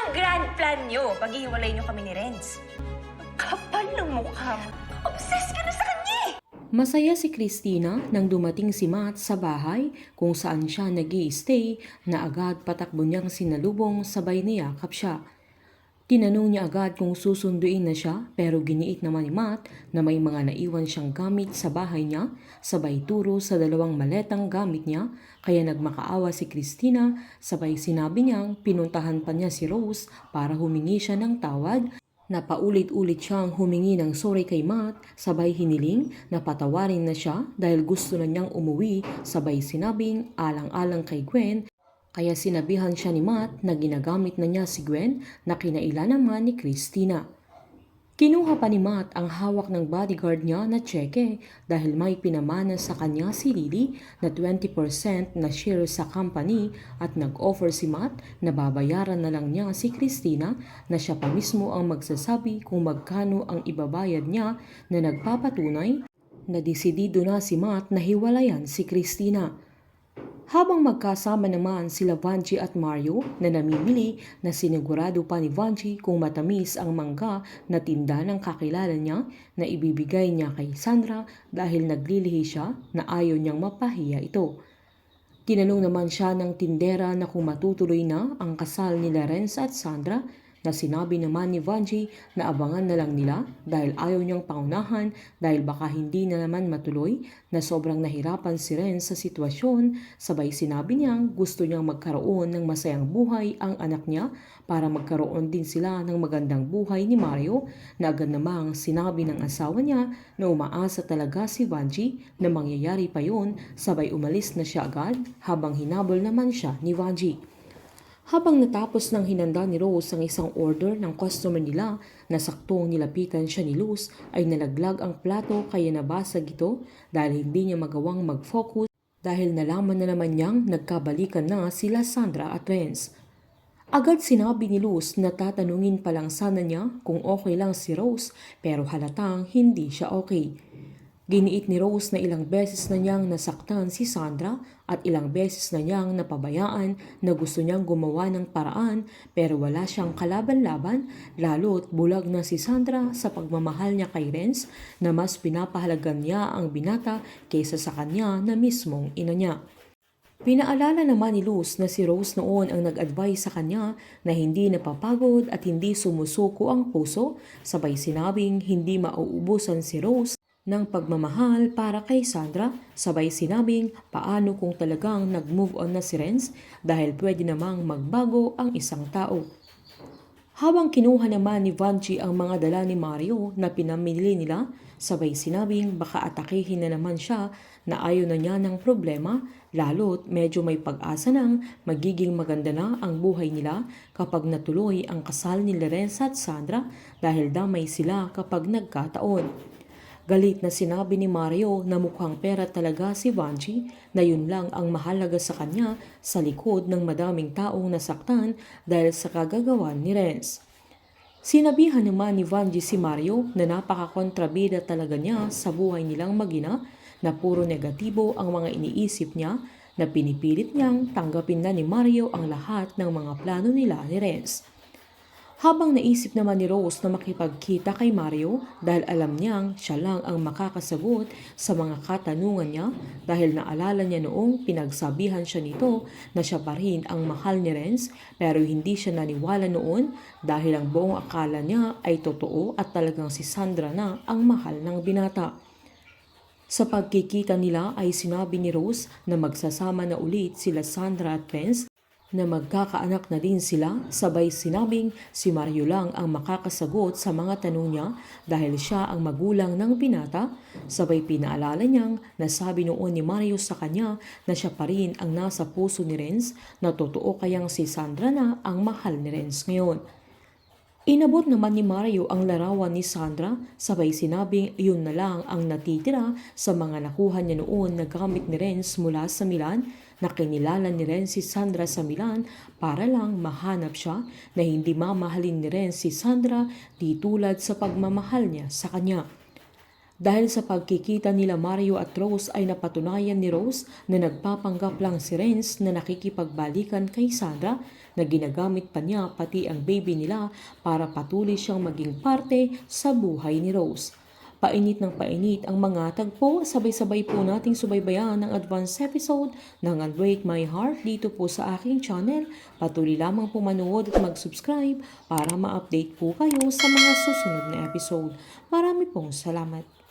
ang grand plan nyo? Paghihiwalay nyo kami ni Renz. Kapal ng mukha mo. Obsessed ka na sa kanya eh! Masaya si Christina nang dumating si Matt sa bahay kung saan siya nag-i-stay na agad patakbo niyang sinalubong sabay niyakap siya. Tinanong niya agad kung susunduin na siya pero giniit naman ni Matt na may mga naiwan siyang gamit sa bahay niya sabay turo sa 2 maletang gamit niya kaya nagmakaawa si Christina sabay sinabi niyang pinuntahan pa niya si Rose para humingi siya ng tawad na paulit-ulit siyang humingi ng sorry kay Matt sabay hiniling na patawarin na siya dahil gusto na niyang umuwi sabay sinabing alang-alang kay Gwen kaya sinabihan siya ni Matt na ginagamit na niya si Gwen na kinailan naman ni Christina. Kinuha pa ni Matt ang hawak ng bodyguard niya na tseke dahil may pinamana sa kanya si Lily na 20% na share sa company at nag-offer si Matt na babayaran na lang niya si Christina na siya pa mismo ang magsasabi kung magkano ang ibabayad niya na nagpapatunay na desidido na si Matt na hiwalayan si Christina. Habang magkasama naman sila Vanjie at Mario na namimili na sinigurado pa ni Vanjie kung matamis ang mangga na tinda ng kakilala niya na ibibigay niya kay Sandra dahil naglilihi siya na ayaw niyang mapahiya ito. Tinanong naman siya ng tindera na kung matutuloy na ang kasal nila Renz at Sandra na sinabi naman ni Vanjie na abangan na lang nila dahil ayaw niyang pangunahan dahil baka hindi na naman matuloy na sobrang nahirapan si Renz sa sitwasyon sabay sinabi niyang gusto niyang magkaroon ng masayang buhay ang anak niya para magkaroon din sila ng magandang buhay ni Mario na agad namang sinabi ng asawa niya na umaasa talaga si Vanjie na mangyayari pa yun sabay umalis na siya agad habang hinabol naman siya ni Vanjie. Habang natapos ng hinanda ni Rose ang isang order ng customer nila na saktong nilapitan siya ni Luz ay nalaglag ang plato kaya nabasag ito dahil hindi niya magawang mag-focus dahil nalaman na naman niyang nagkabalikan na sila Sandra at Renz. Agad sinabi ni Luz na tatanungin pa lang sana niya kung okay lang si Rose pero halatang hindi siya okay. Giniit ni Rose na ilang beses na niyang nasaktan si Sandra at ilang beses na niyang napabayaan na gusto niyang gumawa ng paraan pero wala siyang kalaban-laban lalo't bulag na si Sandra sa pagmamahal niya kay Renz na mas pinapahalagan niya ang binata kaysa sa kanya na mismong ina niya. Pinaalala naman ni Luz na si Rose noon ang nag-advise sa kanya na hindi napapagod at hindi sumusuko ang puso sabay sinabing hindi mauubusan si Rose ng pagmamahal para kay Sandra sabay sinabing paano kung talagang nag-move on na si Renz dahil pwede namang magbago ang isang tao. Habang kinuha naman ni Vanjie ang mga dala ni Mario na pinamili nila sabay sinabing baka atakihin na naman siya na ayaw na niya ng problema lalo't medyo may pag-asa nang magiging maganda na ang buhay nila kapag natuloy ang kasal ni Renz at Sandra dahil damay sila kapag nagkataon. Galit na sinabi ni Mario na mukhang pera talaga si Vanjie na yun lang ang mahalaga sa kanya sa likod ng madaming taong nasaktan dahil sa kagagawan ni Renz. Sinabihan naman ni Vanjie si Mario na napakakontrabida talaga niya sa buhay nilang mag-ina na puro negatibo ang mga iniisip niya na pinipilit niyang tanggapin na ni Mario ang lahat ng mga plano nila ni Renz. Habang naisip naman ni Rose na makipagkita kay Mario dahil alam niyang siya lang ang makakasagot sa mga katanungan niya dahil naalala niya noong pinagsabihan siya nito na siya pa rin ang mahal ni Renz pero hindi siya naniwala noon dahil ang buong akala niya ay totoo at talagang si Sandra na ang mahal ng binata. Sa pagkikita nila ay sinabi ni Rose na magsasama na ulit sila Sandra at Renz na magkakaanak na din sila sabay sinabing si Mario lang ang makakasagot sa mga tanong niya dahil siya ang magulang ng binata sabay pinaalala niyang nasabi noon ni Mario sa kanya na siya pa rin ang nasa puso ni Renz na totoo kayang si Sandra na ang mahal ni Renz ngayon. Inabot naman ni Mario ang larawan ni Sandra sabay sinabing yun na lang ang natitira sa mga nakuha niya noon na gamit ni Renz mula sa Milan na kinilala ni Renz si Sandra sa Milan para lang mahanap siya na hindi mamahalin ni Renz si Sandra di tulad sa pagmamahal niya sa kanya. Dahil sa pagkikita nila Mario at Rose ay napatunayan ni Rose na nagpapanggap lang si Renz na nakikipagbalikan kay Sandra na ginagamit pa niya pati ang baby nila para patuloy siyang maging parte sa buhay ni Rose. Painit ng painit ang mga tagpo, sabay-sabay po nating subaybayan ang advance episode ng Unbreak My Heart dito po sa aking channel. Patuloy lamang po manood at mag-subscribe para ma-update po kayo sa mga susunod na episode. Marami pong salamat.